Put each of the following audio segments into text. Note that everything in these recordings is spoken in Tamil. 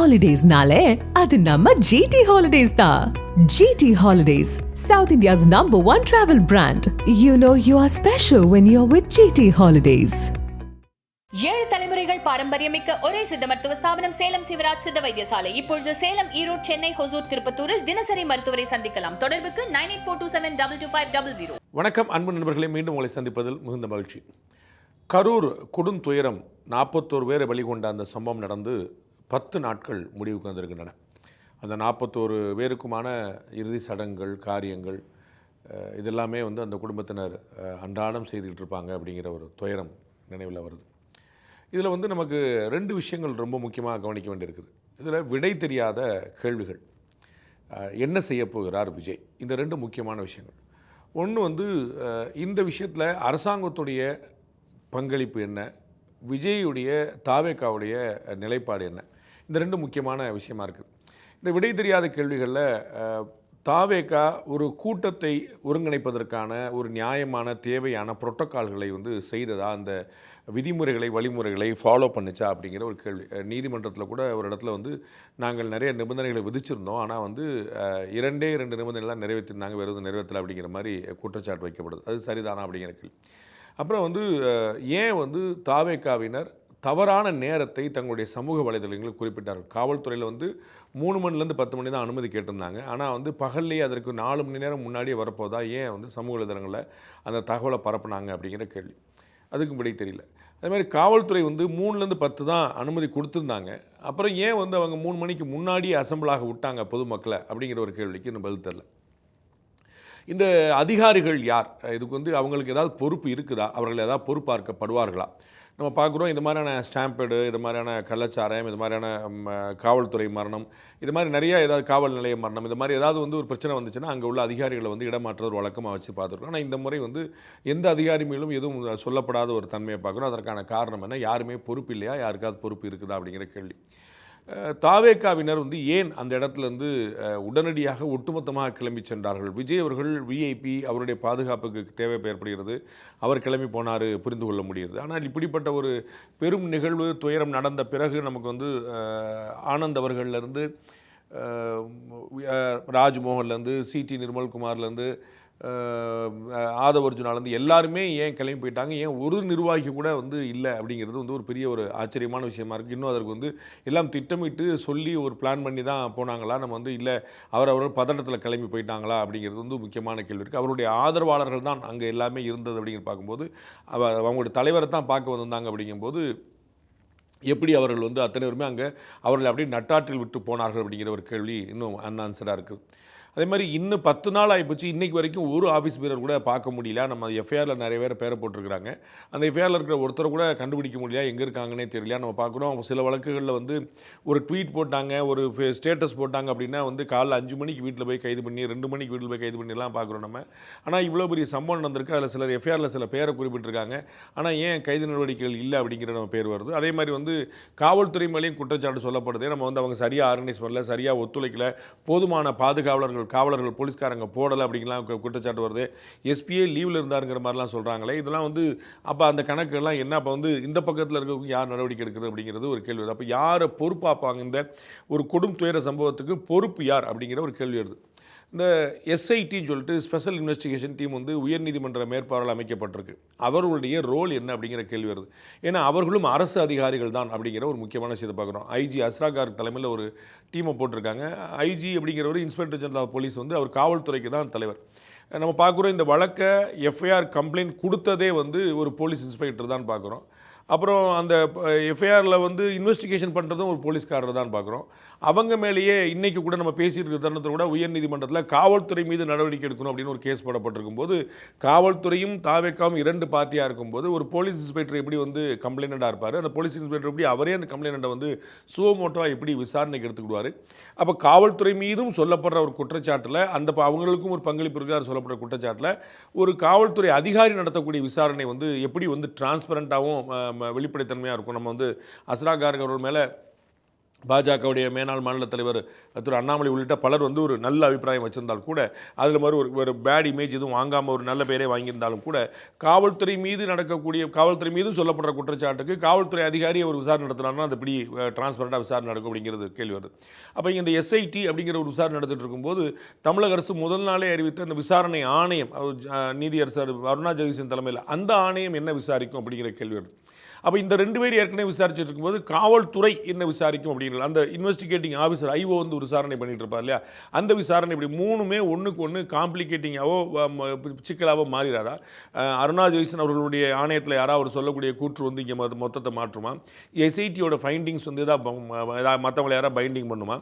Holidays-nale, adu namma GT Holidays da. GT Holidays, South India's #1 travel brand. You know you are special when you're with GT Holidays. 7 தலைமுறைகள் பாரம்பரியமிக்க ஒரே சித்த மருத்துவ ஸ்தாபனம் சேலம் சிவராஜ் சித்த வைத்தியசாலை. இப்பொழுது சேலம், ஈரோடு, சென்னை, ஹொசூர், திருப்பத்தூரில் தினசரி மருத்துவரை சந்திக்கலாம். தொடர்புக்கு 9842722500. வணக்கம் அன்பு நண்பர்களே, மீண்டும் உங்களை சந்திப்பதில் மிகுந்த மகிழ்ச்சி. கரூர் கொடுந்துயரம் 41 பேரை பலிகொண்ட அந்த சம்பவம் நடந்து 10 நாட்கள் முடிவுக்கு வந்திருக்கின்றன. அந்த 41 பேருக்குமான இறுதி சடங்குகள், காரியங்கள் இதெல்லாமே அந்த குடும்பத்தினர் அன்றாடம் செய்துக்கிட்டு இருப்பாங்க அப்படிங்கிற ஒரு துயரம் நினைவில் வருது. இதில் நமக்கு 2 விஷயங்கள் ரொம்ப முக்கியமாக கவனிக்க வேண்டியிருக்குது. இதில் விடை தெரியாத கேள்விகள். என்ன செய்ய போகிறார் விஜய்? இந்த 2 முக்கியமான விஷயங்கள். ஒன்று இந்த விஷயத்தில் அரசாங்கத்துடைய பங்களிப்பு என்ன, விஜயுடைய தாவேக்காவுடைய நிலைப்பாடு என்ன, இந்த 2 முக்கியமான விஷயமா இருக்குது. இந்த விடை தெரியாத கேள்விகளில் தாவேக்கா ஒரு கூட்டத்தை ஒருங்கிணைப்பதற்கான ஒரு நியாயமான தேவையான புரோட்டோக்கால்களை செய்ததா, அந்த விதிமுறைகளை வழிமுறைகளை ஃபாலோ பண்ணிச்சா அப்படிங்கிற ஒரு கேள்வி. நீதிமன்றத்தில் கூட ஒரு இடத்துல நாங்கள் நிறைய நிபந்தனைகளை விதிச்சிருந்தோம், ஆனால் 2 நிபந்தனைகள்லாம் நிறைவேற்றிருந்தாங்க, வேறு எதுவும் நிறைவேற்றலை அப்படிங்கிற மாதிரி குற்றச்சாட்டு வைக்கப்படுது. அது சரிதானா அப்படிங்கிற கேள்வி. அப்புறம் ஏன் தாவேக்காவினர் தவறான நேரத்தை தங்களுடைய சமூக வலைதளங்களில் குறிப்பிட்டார்கள். காவல்துறையில் 3 மணிலேருந்து 10 மணி தான் அனுமதி கேட்டிருந்தாங்க. ஆனால் பகல்லையே அதற்கு 4 மணி நேரம் முன்னாடியே வரப்போதா ஏன் சமூக வலைதளங்களில் அந்த தகவலை பரப்புனாங்க அப்படிங்கிற கேள்வி. அதுக்கும் விடை தெரியல. அதேமாதிரி காவல்துறை 3லேருந்து 10 தான் அனுமதி கொடுத்துருந்தாங்க. அப்புறம் ஏன் அவங்க 3 மணிக்கு முன்னாடியே அசம்பிளாக விட்டாங்க பொதுமக்களை அப்படிங்கிற ஒரு கேள்விக்கு இன்னும் பதில் தெரியல. இந்த அதிகாரிகள் யார்? இதுக்கு அவங்களுக்கு ஏதாவது பொறுப்பு இருக்குதா? அவர்கள் ஏதாவது பொறுப்பார்க்கப்படுவார்களா? நம்ம பார்க்குறோம், இது மாதிரியான ஸ்டாம்பேடு, இது மாதிரியான கள்ளச்சாராயம், இது மாதிரியான காவல்துறை மரணம், இது மாதிரி நிறையா ஏதாவது காவல் நிலைய மரணம், இது மாதிரி ஏதாவது ஒரு பிரச்சனை வந்துச்சுன்னா அங்கே உள்ள அதிகாரிகளை இடமாற்ற ஒரு வழக்கமாக வச்சு பார்த்துருக்கோம். ஆனால் இந்த முறை எந்த அதிகாரி மேலும் எதுவும் சொல்லப்படாத ஒரு தன்மையை பார்க்குறோம். அதற்கான காரணம் என்ன? யாருமே பொறுப்பு இல்லையா? யாருக்காவது பொறுப்பு இருக்குதா அப்படிங்கிற கேள்வி. தாவேக்காவினர் ஏன் அந்த இடத்துலேருந்து உடனடியாக ஒட்டுமொத்தமாக கிளம்பி சென்றார்கள்? விஜய் அவர்கள் விஐபி, அவருடைய பாதுகாப்புக்கு தேவை ஏற்படுகிறது, அவர் கிளம்பி போனார், புரிந்து கொள்ள முடிகிறது. ஆனால் இப்படிப்பட்ட ஒரு பெரும் நிகழ்வு, துயரம் நடந்த பிறகு நமக்கு ஆனந்த் அவர்கள்லேருந்து, ராஜ்மோகன்லேருந்து, சிடி நிர்மல்குமார்லேருந்து, ஆதவர்ஜுனாலேருந்து எல்லாருமே ஏன் கிளம்பி போயிட்டாங்க? ஏன் ஒரு நிர்வாகி கூட இல்லை அப்படிங்கிறது ஒரு பெரிய ஒரு ஆச்சரியமான விஷயமா இருக்குது. இன்னும் அதற்கு எல்லாம் திட்டமிட்டு சொல்லி ஒரு பிளான் பண்ணி தான் போனாங்களா? நம்ம இல்லை அவர்கள் பதட்டத்தில் கிளம்பி போயிட்டாங்களா அப்படிங்கிறது முக்கியமான கேள்வி இருக்குது. அவருடைய ஆதரவாளர்கள் தான் அங்கே எல்லாமே இருந்தது அப்படிங்கிற பார்க்கும்போது, அவங்களுடைய தலைவரை தான் பார்க்க வந்திருந்தாங்க. அப்படிங்கும்போது எப்படி அவர்கள் அத்தனை பேருமே அங்கே அவர்களை அப்படியே நட்டாற்றில் விட்டு போனார்கள் அப்படிங்கிற ஒரு கேள்வி இன்னும் அன்ஆன்சராக இருக்குது. அதே மாதிரி இன்னும் 10 நாள் ஆகிப்போச்சு. இன்றைக்கு வரைக்கும் ஒரு ஆஃபீஸ் பேரர் கூட பார்க்க முடியல. நம்ம எஃப்ஐஆரில் நிறைய பேரை போட்டிருக்கிறாங்க. அந்த எஃப்ஐஆரில் இருக்கிற ஒருத்தரை கூட கண்டுபிடிக்க முடியல, எங்கே இருக்காங்கன்னே தெரியல. நம்ம பார்க்குறோம், சில வழக்குகளில் ஒரு ட்வீட் போட்டாங்க, ஒரு ஸ்டேட்டஸ் போட்டாங்க அப்படின்னா காலைல 5 மணிக்கு வீட்டில் போய் கைது பண்ணி, 2 மணிக்கு வீட்டில் போய் கைது பண்ணிலாம் பார்க்குறோம் நம்ம. ஆனால் இவ்வளோ பெரிய சம்பவம் நடந்திருக்கு. அதில் சிலர் எஃப்ஐஆரில் சில பேரை குறிப்பிட்டிருக்காங்க. ஆனால் ஏன் கைது நடவடிக்கைகள் இல்லை அப்படிங்கிற நம்ம பேர் வருது. அதே மாதிரி காவல்துறை மேலேயும் குற்றச்சாட்டு சொல்லப்படுது. நம்ம அவங்க சரியாக ஆர்கனைஸ் பண்ணல, சரியாக ஒத்துழைக்கல, போதுமான காவலர்கள் போலீஸ்காரங்க போடலை அப்படிங்கலாம் குற்றச்சாட்டு வருது. எஸ்பியே லீவில் இருந்தாருங்கிற மாதிரிலாம் சொல்கிறாங்களே. இதெல்லாம் அப்போ அந்த கணக்குலாம் என்ன? அப்போ இந்த பக்கத்தில் இருக்கிறவங்க யார் நடவடிக்கை எடுக்கிறது அப்படிங்கிறது ஒரு கேள்வி வருது. அப்போ யாரை பொறுப்பாப்பாங்க? இந்த ஒரு கொடும் துயர சம்பவத்துக்கு பொறுப்பு யார் அப்படிங்கிற ஒரு கேள்வி வருது. இந்த எஸ்ஐடின்னு சொல்லிட்டு ஸ்பெஷல் இன்வெஸ்டிகேஷன் டீம் உயர்நீதிமன்ற மேற்பார்வையில் அமைக்கப்பட்டிருக்கு. அவர்களுடைய ரோல் என்ன அப்படிங்கிற கேள்வி வருது. ஏன்னா அவர்களும் அரசு அதிகாரிகள் தான் அப்படிங்கிற ஒரு முக்கியமான விஷயத்தை பார்க்குறோம். ஐஜி அஸ்ராகார் தலைமையில் ஒரு டீமை போட்டிருக்காங்க. ஐஜி அப்படிங்கிறவர் இன்ஸ்பெக்டர் ஜெனரல் ஆஃப் போலீஸ், அவர் காவல்துறைக்கு தான் தலைவர். நம்ம பார்க்குறோம், இந்த வழக்கை எஃப்ஐஆர் கம்ப்ளைண்ட் கொடுத்ததே ஒரு போலீஸ் இன்ஸ்பெக்டர் தான் பார்க்குறோம். அப்புறம் அந்த எஃப்ஐஆரில் இன்வெஸ்டிகேஷன் பண்ணுறதும் ஒரு போலீஸ்காரர் தான் பார்க்குறோம். அவங்க மேலேயே இன்றைக்கி கூட நம்ம பேசிட்டு இருக்கிற தருணத்தில் கூட உயர்நீதிமன்றத்தில் காவல்துறை மீது நடவடிக்கை எடுக்கணும் அப்படின்னு ஒரு கேஸ் போடப்பட்டிருக்கும் போது, காவல்துறையும் தாவேக்காவும் 2 பார்ட்டியாக இருக்கும்போது ஒரு போலீஸ் இன்ஸ்பெக்டர் எப்படி கம்ப்ளைண்ட்டாக இருப்பார்? அந்த போலீஸ் இன்ஸ்பெக்டர் எப்படி அவரே அந்த கம்ப்ளைண்ட்டை சுவமோட்டோவாக எப்படி விசாரணைக்கு எடுத்துக்கிடுவார்? அப்போ காவல்துறை மீதும் சொல்லப்படுற ஒரு குற்றச்சாட்டில் அவங்களுக்கும் ஒரு பங்களிப்பு இருக்கிறார் சொல்லப்படுற குற்றச்சாட்டில் ஒரு காவல்துறை அதிகாரி நடத்தக்கூடிய விசாரணை எப்படி டிரான்ஸ்பரண்ட்டாகவும் வெளிப்படைத்தன்மையாக இருக்கும். நம்ம அஸ்ராகார் அவர்கள் மேலே பாஜகவுடைய மேனாள் மாநில தலைவர் திரு அண்ணாமலை உள்ளிட்ட பலர் வந்து ஒரு நல்ல அபிப்பிராயம் வச்சிருந்தால் கூட அதில் மாதிரி ஒரு பேட் இமேஜ் எதுவும் வாங்காமல் ஒரு நல்ல பேரே வாங்கியிருந்தாலும் கூட காவல்துறை மீது நடக்கக்கூடிய காவல்துறை மீதும் சொல்லப்படுற குற்றச்சாட்டுக்கு காவல்துறை அதிகாரி ஒரு விசாரணை நடத்தினார்னா அது எப்படி டிரான்ஸ்பரண்டாக விசாரணை நடக்கும் அப்படிங்கிறது கேள்வி வருது. அப்போ இந்த எஸ்ஐடி அப்படிங்கிற ஒரு விசாரணை நடத்திட்டு இருக்கும்போது தமிழக அரசு முதல் நாளே அறிவித்த அந்த விசாரணை ஆணையம் நீதியரசர் அருணா ஜெகதீசன் தலைமையில் அந்த ஆணையம் என்ன விசாரிக்கும் அப்படிங்கிற கேள்வி வருது. அப்போ இந்த 2 பேர் ஏற்கனவே விசாரிச்சுட்டு இருக்கும்போது காவல்துறை என்ன விசாரிக்கும் அப்படிங்கிற அந்த இன்வெஸ்டிகேட்டிங் ஆஃபீஸர் ஐஓ வந்து ஒரு விசாரணை பண்ணிட்டு இருப்பார் இல்லையா, அந்த விசாரணை இப்படி 3மே ஒன்றுக்கு ஒன்று காம்ப்ளிகேட்டிங்காவோ சிக்கலாவோ மாறிடாதா? அருணா ஜெகதீசன் அவர்களுடைய ஆணையத்தில் யாராவது சொல்லக்கூடிய கூற்று வந்து இங்கே மொத்தத்தை மாற்றுமா? எஸ்ஐடியோட ஃபைண்டிங்ஸ் வந்து மற்றவங்களை யாராவது பைண்டிங் பண்ணுமா?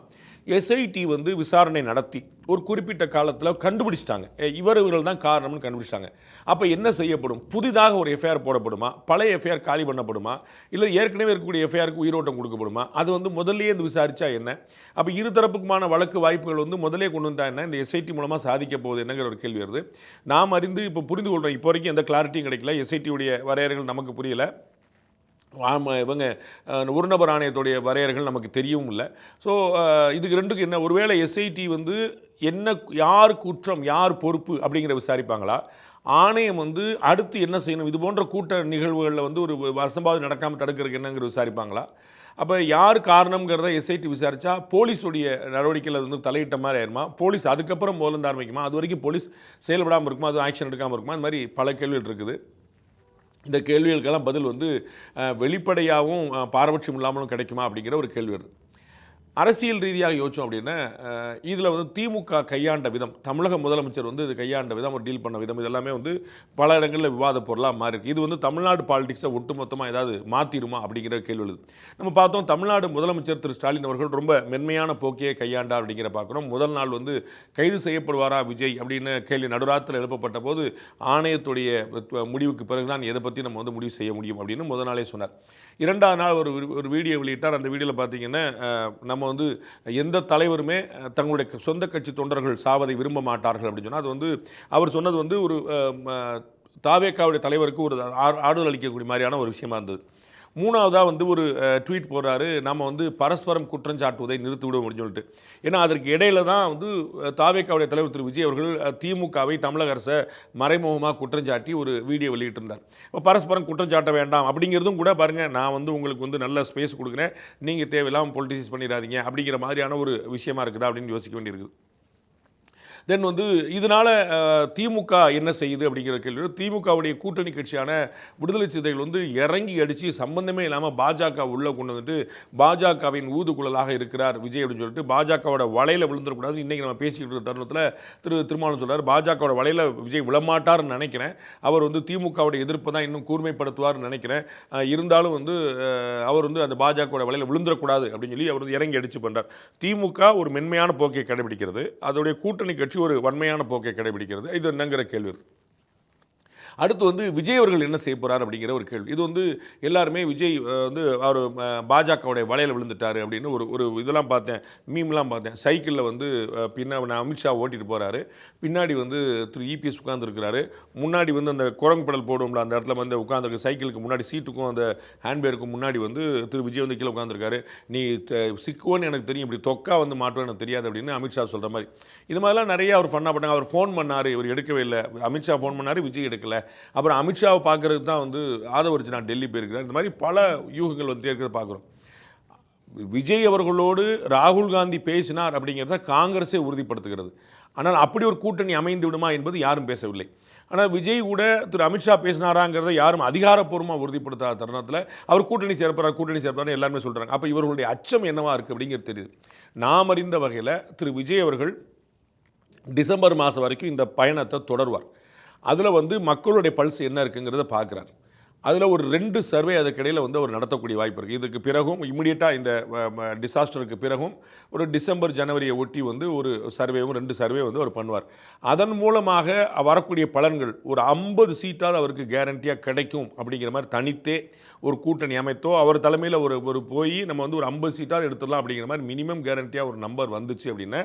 எஸ்ஐடி வந்து விசாரணை நடத்தி ஒரு குறிப்பிட்ட காலத்தில் கண்டுபிடிச்சிட்டாங்க இவர்கள் தான் காரணம்னு கண்டுபிடிச்சிட்டாங்க. அப்போ என்ன செய்யப்படும்? புதிதாக ஒரு எஃப்ஐஆர் போடப்படுமா? பழைய எஃப்ஐஆர் காலி பண்ணப்படுமா? இல்லை ஏற்கனவே இருக்கக்கூடிய எஃப்ஐஆருக்கு உயிரோட்டம் கொடுக்கப்படுமா? அது வந்து முதல்லையே இந்த விசாரிச்சா என்ன? அப்போ இருதரப்புக்குமான வழக்கு வாய்ப்புகள் வந்து முதலே கொண்டு வந்தா என்ன? இந்த எஸ்ஐடி மூலமாக சாதிக்க போகுது என்னங்கிற ஒரு கேள்வி வருது. நாம் அறிந்து இப்போ புரிந்து கொள்கிறோம். இப்போ வரைக்கும் எந்த கிளாரிட்டியும் கிடைக்கல. எஸ்ஐடியுடைய வரையறைகள் நமக்கு புரியல. இவங்க ஒரு நபர் ஆணையத்துடைய வரையறைகள் நமக்கு தெரியவும் இல்லை. ஸோ இதுக்கு ரெண்டுக்கு என்ன, ஒருவேளை எஸ்ஐடி வந்து என்ன, யார் குற்றம் யார் பொறுப்பு அப்படிங்கிற விசாரிப்பாங்களா? ஆணையம் வந்து அடுத்து என்ன செய்யணும், இது போன்ற கூட்ட நிகழ்வுகளில் வந்து ஒரு அசம்பாவிதம் நடக்காமல் தடுக்கிறதுக்கு என்னங்கிற விசாரிப்பாங்களா? அப்போ யார் காரணங்கிறத எஸ்ஐடி விசாரித்தா போலீஸுடைய நடவடிக்கையில் வந்து தலையிட்ட மாதிரி ஆயிருமா? போலீஸ் அதுக்கப்புறம் முதல்ல ஆரம்பிக்குமா? அது வரைக்கும் போலீஸ் செயல்படாமல் இருக்குமா? அது ஆக்ஷன் எடுக்காமல் இருக்குமா? இந்த மாதிரி பல கேள்விகள் இருக்குது. இந்த கேள்விகளுக்கெல்லாம் பதில் வந்து வெளிப்படையாகவும் பாரபட்சம் இல்லாமலும் கிடைக்குமா அப்படிங்கிற ஒரு கேள்வி வருது. அரசியல் ரீதியாக யோசிச்சோம் அப்படின்னா இதில் வந்து திமுக கையாண்ட விதம், தமிழக முதலமைச்சர் வந்து இது கையாண்ட விதம், ஒரு டீல் பண்ண விதம், இதெல்லாமே வந்து பல இடங்களில் விவாத பொருளாக மாறி இருக்கு. இது வந்து தமிழ்நாடு பாலிடிக்ஸை ஒட்டுமொத்தமாக ஏதாவது மாற்றிடுமா அப்படிங்கிற கேள்வி எழுது. நம்ம பார்த்தோம் தமிழ்நாடு முதலமைச்சர் திரு ஸ்டாலின் அவர்கள் ரொம்ப மென்மையான போக்கையை கையாண்டார் அப்படிங்கிற பார்க்குறோம். முதல் நாள் வந்து கைது செய்யப்படுவாரா விஜய் அப்படின்னு கேள்வி நடுராத்தில் எழுப்பப்பட்ட போது ஆணையத்துடைய முடிவுக்கு பிறகுதான் எதை பற்றி நம்ம வந்து முடிவு செய்ய முடியும் அப்படின்னு முதல் நாளே சொன்னார். 2வது நாள் ஒரு வீடியோ வெளியிட்டார். அந்த வீடியோவில் பார்த்தீங்கன்னா நம்ம வந்து எந்த தலைவருமே தங்களுடைய சொந்த கட்சி தொண்டர்கள் சாவதை விரும்ப மாட்டார்கள் அப்படின்னு சொன்னால் அது வந்து அவர் சொன்னது வந்து ஒரு தாவேக்காவுடைய தலைவருக்கு ஒரு ஆறுதல் அளிக்கக்கூடிய மாதிரியான ஒரு விஷயமா இருந்தது. 3வதாக வந்து ஒரு ட்வீட் போடுறாரு, நம்ம வந்து பரஸ்பரம் குற்றஞ்சாட்டுவதை நிறுத்திவிடும் அப்படின்னு சொல்லிட்டு. ஏன்னா அதற்கு இடையில தான் வந்து தாவேக்காவுடைய தலைவர் திரு விஜய் அவர்கள் திமுகவை தமிழக அரசை மறைமுகமாக குற்றஞ்சாட்டி ஒரு வீடியோ வெளியிட்டிருந்தார். இப்போ பரஸ்பரம் குற்றஞ்சாட்ட வேண்டாம் அப்படிங்கிறதும் கூட பாருங்கள், நான் வந்து உங்களுக்கு வந்து நல்ல ஸ்பேஸ் கொடுக்குறேன், நீங்கள் தேவையில்லாமல் பொலிட்டிசைஸ் பண்ணிடாதீங்க அப்படிங்கிற மாதிரியான ஒரு விஷயமா இருக்குதா அப்படின்னு யோசிக்க வேண்டியிருக்குது. தென் வந்து இதனால் திமுக என்ன செய்யுது அப்படிங்கிற கேள்வி. திமுகவுடைய கூட்டணி கட்சியான விடுதலை சிறுத்தைகள் வந்து இறங்கி அடித்து சம்பந்தமே இல்லாமல் பாஜக உள்ளே கொண்டு வந்துட்டு பாஜகவின் ஊதுகுழலாக இருக்கிறார் விஜய் அப்படின்னு சொல்லிட்டு பாஜகவோட வலையில் விழுந்துடக்கூடாது. இன்றைக்கி நம்ம பேசிக்கிட்டு இருக்க தருணத்தில் திருமாவளவன் சொல்கிறார், பாஜகவோட வலையில் விஜய் விழமாட்டார்னு நினைக்கிறேன், அவர் வந்து திமுகவுடைய எதிர்ப்பை தான் இன்னும் கூர்மைப்படுத்துவார்னு நினைக்கிறேன், இருந்தாலும் வந்து அவர் வந்து அந்த பாஜகவோட வலையில் விழுந்துடக்கூடாது அப்படின்னு சொல்லி அவர் வந்து இறங்கி அடித்து பண்ணுறார். திமுக ஒரு மென்மையான போக்கை கடைபிடிக்கிறது, அதோடைய கூட்டணி கட்சி ஒரு வன்மையான போக்கை கடைபிடிக்கிறது. இது என்னங்கிற கேள்வி. அடுத்து வந்து விஜய் அவர்கள் என்ன செய்ய போகிறார் அப்படிங்கிற ஒரு கேள்வி. இது வந்து எல்லாருமே விஜய் வந்து அவர் பாஜகவுடைய வலையில் விழுந்துட்டார் அப்படின்னு ஒரு இதெல்லாம் பார்த்தேன், மீம்லாம் பார்த்தேன். சைக்கிளில் வந்து பின்னாடி அமித்ஷா ஓட்டிகிட்டு போகிறாரு, பின்னாடி வந்து திரு இபிஎஸ் உட்காந்துருக்கிறாரு, முன்னாடி வந்து அந்த குரங்கு படல் போடுவோம்ல அந்த இடத்துல வந்து உட்காந்துருக்கு, சைக்கிளுக்கு முன்னாடி சீட்டுக்கும் அந்த ஹேண்ட்பேருக்கும் முன்னாடி வந்து திரு விஜய் வந்து கீழே உட்காந்துருக்காரு. நீ சிக்குவோன்னு எனக்கு தெரியும், இப்படி தொக்கா வந்து மாட்டுவேன்னு எனக்கு தெரியாது அப்படின்னு அமித்ஷா சொல்கிற மாதிரி. இது மாதிரிலாம் நிறைய அவர் ஃபன்னாக பண்ணாங்க. அவர் ஃபோன் பண்ணார், இவர் எடுக்கவே இல்லை. அமித்ஷா ஃபோன் பண்ணார், விஜய் எடுக்கலை. அப்புறம் அமித்ஷாவை பார்க்கறதுக்கு தான் வந்து ஆதவர்ஜுனா டெல்லி போயிருக்கிறார். இந்த மாதிரி பல யூகங்கள் வந்து இருக்கிறத பார்க்குறோம். விஜய் அவர்களோடு ராகுல் காந்தி பேசினார் அப்படிங்கிறத காங்கிரஸே உறுதிப்படுத்துகிறது. ஆனால் அப்படி ஒரு கூட்டணி அமைந்து விடுமா என்பது யாரும் பேசவில்லை. ஆனால் விஜய் கூட திரு அமித்ஷா பேசினாராங்கிறத யாரும் அதிகாரப்பூர்வமாக உறுதிப்படுத்தாத தருணத்தில் அவர் கூட்டணி சேர்ப்பார்னு எல்லாருமே சொல்கிறாங்க. அப்போ இவர்களுடைய அச்சம் என்னவா இருக்குது அப்படிங்கிறது தெரியுது. நாம் அறிந்த வகையில் திரு விஜய் அவர்கள் டிசம்பர் மாதம் வரைக்கும் இந்த பயணத்தை தொடர்வார். அதில் வந்து மக்களுடைய பல்ஸ் என்ன இருக்குங்கிறத பார்க்குறார். அதில் ஒரு 2 சர்வே அதுக்கிடையில் வந்து அவர் நடத்தக்கூடிய வாய்ப்பு இருக்குது. இதுக்கு பிறகும் இம்மிடியட்டாக இந்த டிசாஸ்டருக்கு பிறகும் ஒரு டிசம்பர் ஜனவரியை ஒட்டி வந்து ஒரு சர்வேவும் 2 சர்வே வந்து அவர் பண்ணுவார். அதன் மூலமாக வரக்கூடிய பலன்கள் ஒரு 50 சீட்டால் அவருக்கு கேரண்டியாக கிடைக்கும் அப்படிங்கிற மாதிரி தனித்தே ஒரு கூட்டணி அமைத்தோ அவர் தலைமையில் ஒரு போய் நம்ம வந்து ஒரு 50 சீட்டால் எடுத்துடலாம் அப்படிங்கிற மாதிரி மினிமம் கேரண்டியாக ஒரு நம்பர் வந்துச்சு அப்படின்னா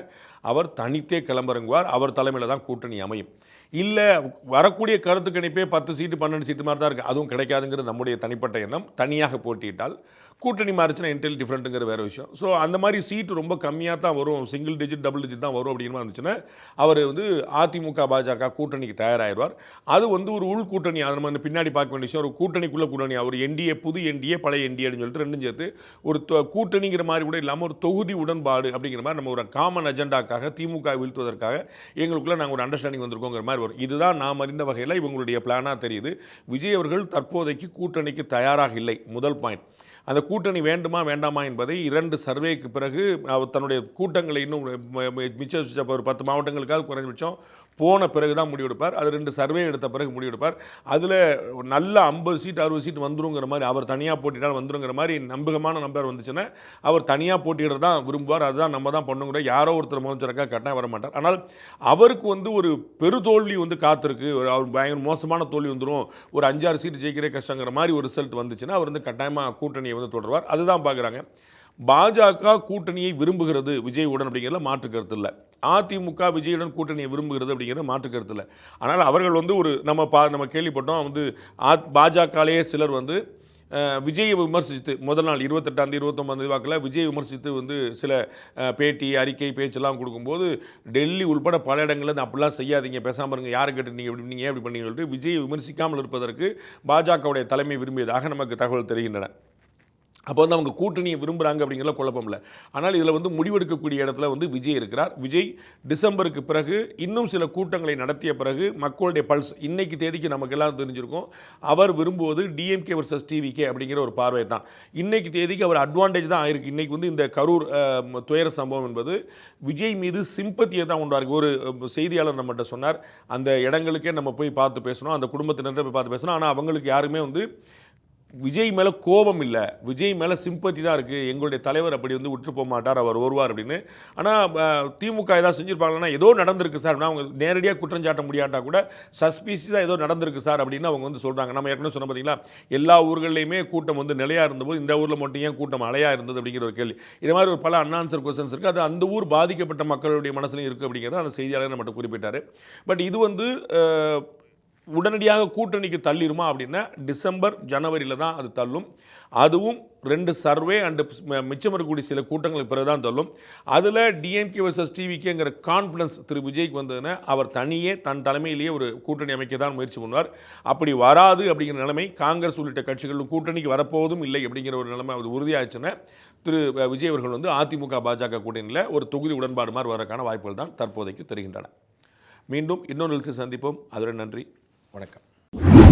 அவர் தனித்தே கிளம்புறங்குவார். அவர் தலைமையில் தான் கூட்டணி அமையும். இல்லை வரக்கூடிய கருத்து கணிப்பே 10 சீட்டு 12 சீட்டு மாதிரி தான் இருக்குது, அதுவும் கிடைக்காதுங்கிறது நம்முடைய தனிப்பட்ட எண்ணம். தனியாக போட்டியிட்டால் கூட்டணி மாறிச்சுன்னா என்டையர்லி டிஃப்ரெண்ட்டுங்கிற வேறு விஷயம். ஸோ அந்த மாதிரி சீட்டு ரொம்ப கம்மியாக தான் வரும், சிங்கிள் டிஜிட் டபுள் டிஜிட் தான் வரும் அப்படிங்கிற மாதிரி இருந்துச்சுன்னா அவர் வந்து அதிமுக பாஜக கூட்டணிக்கு தயாராகிடுவார். அது வந்து ஒரு உள் கூட்டணி, அதை நம்ம பின்னாடி பார்க்க வேண்டிய விஷயம். ஒரு கூட்டணிக்குள்ள கூட்டணி, அவர் என்டிஏ புது என்டிஏ பழைய என்டிஏ அப்படின்னு சொல்லிட்டு ரெண்டும் சேர்த்து ஒரு கூட்டணிங்கிற மாதிரி கூட இல்லாமல் ஒரு தொகுதி உடன்பாடு அப்படிங்கிற மாதிரி நம்ம ஒரு காமன் அஜெண்டாக்காக திமுக வீழ்த்துவதற்காக எங்களுக்குள்ள நாங்கள் ஒரு அண்டர்ஸ்டாண்டிங் வந்திருக்கோங்கிற மாதிரி வரும். இதுதான் நாம் அறிந்த வகையில் இவங்களுடைய பிளானாக தெரியுது. விஜய் அவர்கள் தற்போதைக்கு கூட்டணிக்கு தயாராக இல்லை. முதல் பாயிண்ட். அந்த கூட்டணி வேண்டுமா வேண்டாமா என்பதை 2 சர்வேக்கு பிறகு அவர் தன்னுடைய கூட்டங்களை இன்னும் மிச்சம் ஒரு 10 மாவட்டங்களுக்காக குறைஞ்சபட்சம் போன பிறகு தான் முடிவெடுப்பார். அது 2 சர்வே எடுத்த பிறகு முடிவெடுப்பார். அதில் நல்ல 50 சீட் 60 சீட் வந்துருங்கிற மாதிரி, அவர் தனியாக போட்டிட்டால் வந்துருங்கிற மாதிரி நம்பகமான நம்பர் வந்துச்சுன்னா அவர் தனியாக போட்டியிட தான் விரும்புவார். அதுதான் நம்ம தான் பண்ணுங்கிற, யாரோ ஒருத்தர் முதலமைச்சருக்காக கட்டாயம் வர மாட்டார். ஆனால் அவருக்கு வந்து ஒரு பெருதோல்வி வந்து காத்திருக்கு, அவர் பயங்கர மோசமான தோல்வி வந்துடும், ஒரு 5-6 சீட் ஜெயிக்கிறே கஷ்டங்கிற மாதிரி ஒரு ரிசல்ட் வந்துச்சுன்னா அவர் வந்து கட்டாயமாக கூட்டணியை வந்து தொடர்வார். அதுதான் பார்க்குறாங்க. பாஜக கூட்டணியை விரும்புகிறது விஜயுடன் அப்படிங்கிறதுல மாற்று கருத்து இல்லை. அதிமுக விஜயுடன் கூட்டணியை விரும்புகிறது அப்படிங்கிறது மாற்று கருத்து இல்லை. ஆனால் அவர்கள் வந்து ஒரு நம்ம கேள்விப்பட்டோம் வந்து பாஜகலேயே சிலர் வந்து விஜயை விமர்சித்து முதல் நாள் 28 29 வாக்கில் விஜய் விமர்சித்து வந்து சில பேட்டி அறிக்கை பேச்செல்லாம் கொடுக்கும்போது டெல்லி உள்பட பல இடங்களில் அப்படிலாம் செய்யாதீங்க, பேசாமல் இருங்க, யாரை கேட்டு நீங்கள் எப்படி பண்ணீங்க சொல்லிட்டு விஜயை விமர்சிக்காமல் இருப்பதற்கு பாஜகவுடைய தலைமை விரும்பியதாக நமக்கு தகவல் தெரிகின்றன. அப்போ வந்து அவங்க கூட்டணியை விரும்புகிறாங்க அப்படிங்கிற குழப்பம் இல்லை. ஆனால் இதில் வந்து முடிவெடுக்கக்கூடிய இடத்துல வந்து விஜய் இருக்கிறார். விஜய் டிசம்பருக்கு பிறகு இன்னும் சில கூட்டங்களை நடத்திய பிறகு மக்களுடைய பல்ஸ் இன்னைக்கு தேதிக்கு நமக்கு எல்லாம் தெரிஞ்சிருக்கும். அவர் விரும்புவது டிஎம்கே வர்சஸ் டிவிகே அப்படிங்கிற ஒரு பார்வை தான். இன்னைக்கு தேதிக்கு அவர் அட்வான்டேஜ் தான் ஆயிருக்கு. இன்னைக்கு வந்து இந்த கரூர் துயர சம்பவம் என்பது விஜய் மீது சிம்பத்தியை தான் உண்டாருக்கு. ஒரு செய்தியாளர் நம்மகிட்ட சொன்னார், அந்த இடங்களுக்கே நம்ம போய் பார்த்து பேசணும், அந்த குடும்பத்தினரை போய் பார்த்து பேசணும். ஆனால் அவங்களுக்கு யாருமே வந்து விஜய் மேலே கோபம் இல்லை, விஜய் மேலே சிம்பத்தி தான் இருக்குது. எங்களுடைய தலைவர் அப்படி வந்து விட்டு போக மாட்டார், அவர் வருவார் அப்படின்னு. ஆனால் திமுக ஏதாவது செஞ்சுருப்பாங்கன்னா ஏதோ நடந்திருக்கு சார், அவங்க நேரடியாக குற்றஞ்சாட்ட முடியாட்டா கூட சஸ்பீசியஸாக ஏதோ நடந்திருக்கு சார் அப்படின்னு அவங்க வந்து சொல்கிறாங்க. நம்ம ஏற்கனவே சொன்ன பார்த்தீங்களா, எல்லா ஊர்களையுமே கூட்டம் வந்து நிலையாக இருந்தபோது இந்த ஊரில் மட்டும் ஏன் கூட்டம் அலையாக இருந்தது அப்படிங்கிற ஒரு கேள்வி. இது மாதிரி ஒரு பல அன்ஆன்சர் கொஸ்டின்ஸ் இருக்குது. அது அந்த ஊர் பாதிக்கப்பட்ட மக்களுடைய மனசுலையும் இருக்குது அப்படிங்கிறத அந்த செய்தியாளர் நம்மகிட்ட குறிப்பிட்டார். பட் இது வந்து உடனடியாக கூட்டணிக்கு தள்ளிடுமா அப்படின்னா டிசம்பர் ஜனவரியில் தான் அது தள்ளும். அதுவும் 2 சர்வே அண்டு மிச்சம் இருக்கக்கூடிய சில கூட்டங்களுக்கு பிறகு தான் தள்ளும். அதில் டிஎம்கே வர்சஸ் டிவிகேங்கிற கான்ஃபிடன்ஸ் திரு விஜய்க்கு வந்ததுன்னா அவர் தனியே தன் தலைமையிலேயே ஒரு கூட்டணி அமைக்க தான் முயற்சி பண்ணுவார். அப்படி வராது அப்படிங்கிற நிலைமை காங்கிரஸ் உள்ளிட்ட கட்சிகள் கூட்டணிக்கு வரப்போவதும் இல்லை அப்படிங்கிற ஒரு நிலைமை அது உறுதியாச்சுன்னா திரு விஜய் அவர்கள் வந்து அதிமுக பாஜக கூட்டணியில் ஒரு தொகுதி உடன்பாடு மாதிரி வரக்கான வாய்ப்புகள் தான் தற்போதைக்கு தெரிகின்றன. மீண்டும் இன்னொரு நிகழ்ச்சி சந்திப்போம். அதுடன் நன்றி, வணக்கம்.